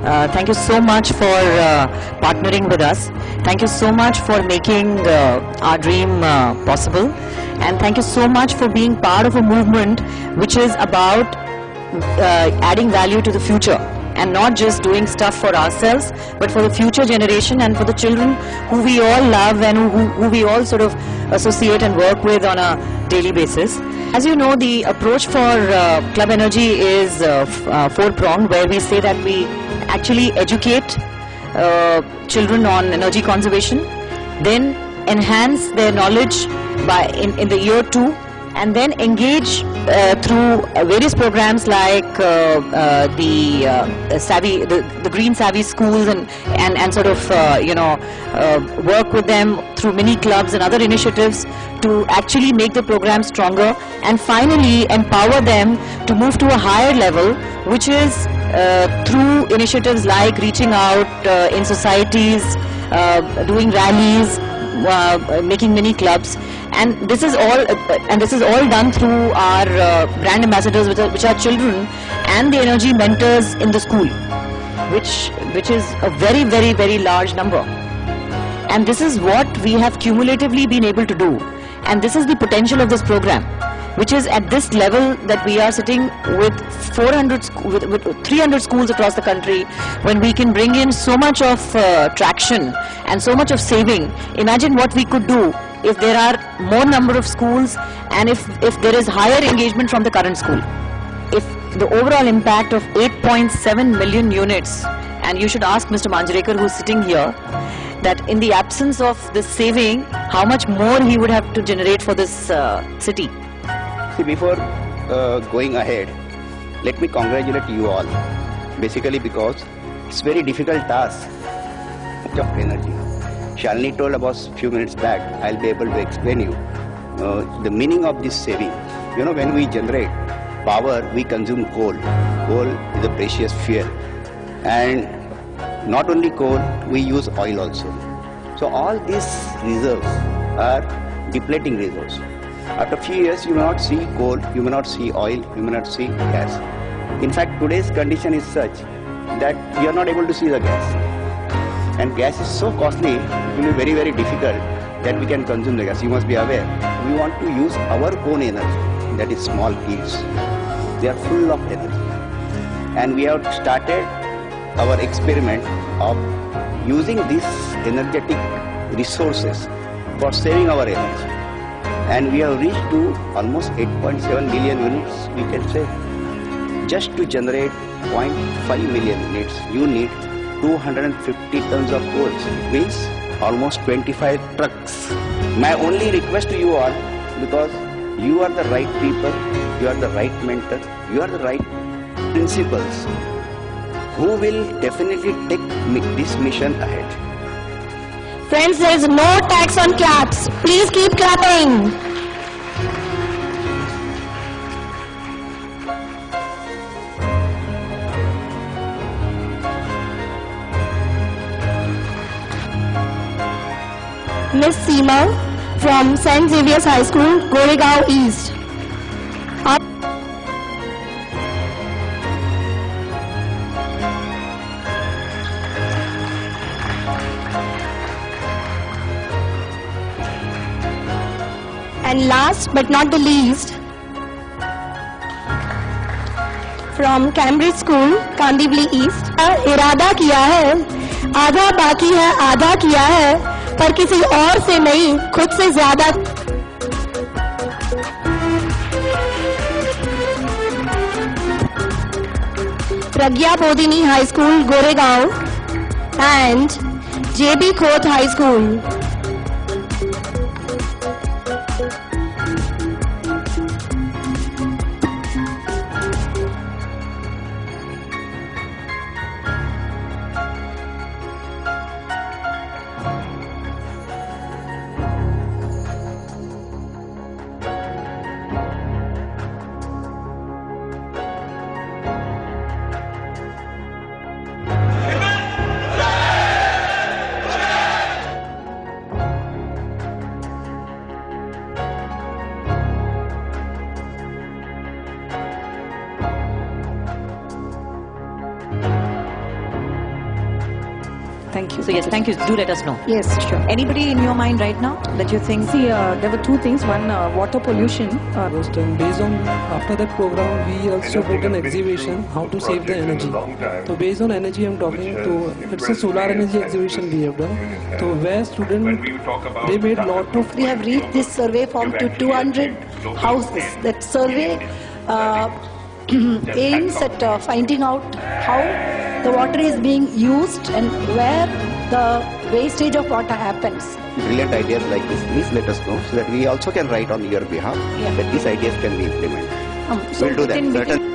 Thank you so much for partnering with us. Thank you so much for making our dream possible. And thank you so much for being part of a movement which is about adding value to the future, and not just doing stuff for ourselves, but for the future generation and for the children who we all love and who we all sort of associate and work with on a daily basis. As you know, the approach for Club Energy is four-pronged, where we say that we actually educate children on energy conservation, then enhance their knowledge in the year 2, and then engage through various programs like the Green Savvy schools, and sort of work with them through mini clubs and other initiatives to actually make the program stronger, and finally empower them to move to a higher level, which is through initiatives like reaching out in societies, doing rallies, making mini clubs. And this is all done through our brand ambassadors, which are children, and the energy mentors in the school, which is a very, very, very large number. And this is what we have cumulatively been able to do. And this is the potential of this program, which is at this level that we are sitting with 300 schools across the country. When we can bring in so much of traction and so much of saving, imagine what we could do if there are more number of schools, and if there is higher engagement from the current school. If the overall impact of 8.7 million units, and you should ask Mr. Manjrekar, who's sitting here, that in the absence of this saving, how much more he would have to generate for this city. See, before going ahead, let me congratulate you all, basically because it's very difficult task of energy. Shalini told about a few minutes back. I'll be able to explain you the meaning of this saving. You know, when we generate power, we consume coal. Coal is a precious fuel, and not only coal, we use oil also. So all these reserves are depleting reserves. After a few years, you may not see coal, you may not see oil, you may not see gas. In fact, today's condition is such that you are not able to see the gas. And gas is so costly, it will be very, very difficult that we can consume the gas. You must be aware. We want to use our own energy, that is small kids. They are full of energy. And we have started our experiment of using these energetic resources for saving our energy. And we have reached to almost 8.7 million units, we can say. Just to generate 0.5 million units, you need 250 tons of coal, means almost 25 trucks. My only request to you all, because you are the right people, you are the right mentor, you are the right principals, who will definitely take this mission ahead. Friends, there is no tax on claps. Please keep clapping. Miss Seema from St. Xavier's High School, Goregaon East. And last but not the least, from Cambridge School, Kandivali East. इरादा किया है, आधा बाकी है, आधा किया है, पर किसी और से नहीं, खुद से ज्यादा. Pragya Bodhini High School, Goregaon, and JB Khoth High School. thank you. So yes, thank you. Do let us know. Yes, sure. Anybody in your mind right now that you think? See, there were two things. One, water pollution. Based on after that program, we also put an exhibition how to save the energy. So based on energy, I'm talking to. It's a solar energy exhibition we have done. So where students they made lot of. We have reached this survey form to 200 houses. That survey aims at finding out how the water is being used and where the wastage of water happens. Brilliant ideas like this, please let us know so that we also can write on your behalf that these ideas can be implemented. So We'll do that. we can- Certainly.